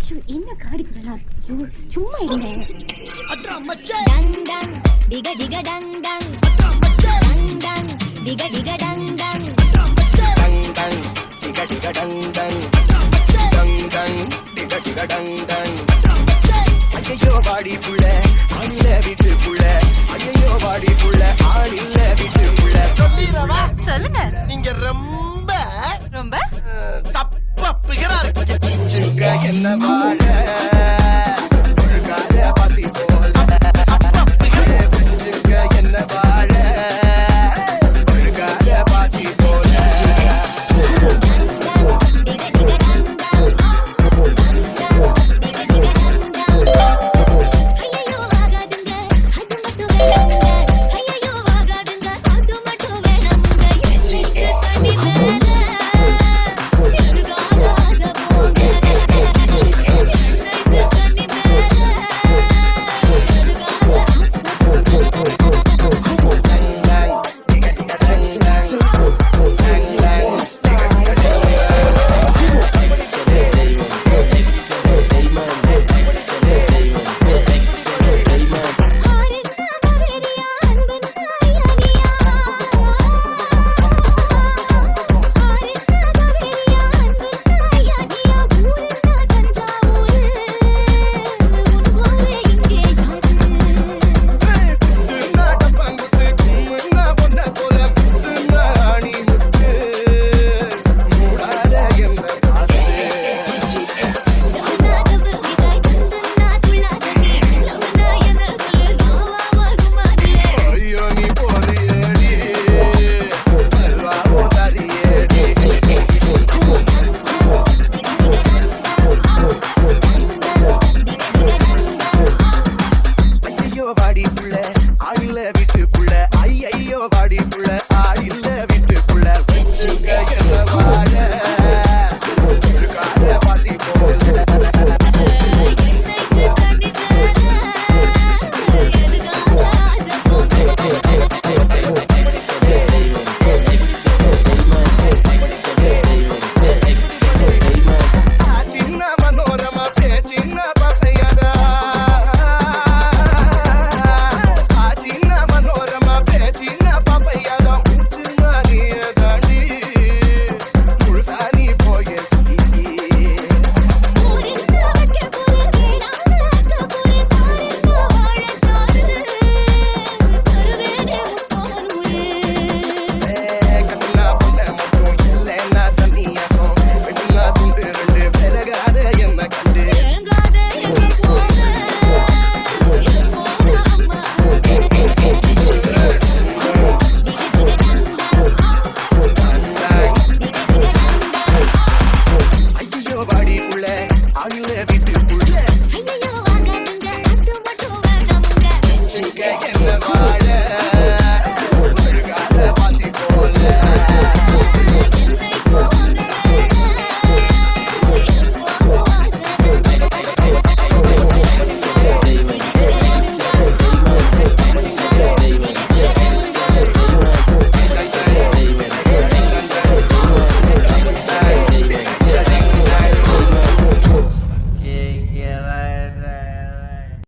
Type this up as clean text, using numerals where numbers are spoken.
என்ன காடி குடலாம்? ஐயோ சும்மா இருங்க. அட்ரா மச்சே டங் டங் டிக டிக டங் டங் அட்ரா மச்சே டங் டங் டிக டிக டங் டங் அட்ரா மச்சே டங் டங் டிக டிக டங் டங் அட்ரா மச்சே டங் டங் டிக டிக டங் டங் அட்ரா மச்சே ஐயோ வாடி புள்ள ஆளில வீட்டு புள்ள ஐயோ வாடி புள்ள ஆளில வீட்டு புள்ள சொல்லிரவா சொல்லுங்க. நீங்க ரொம்ப ரொம்ப தப்பா பிகரா இருக்கீங்க என்னவா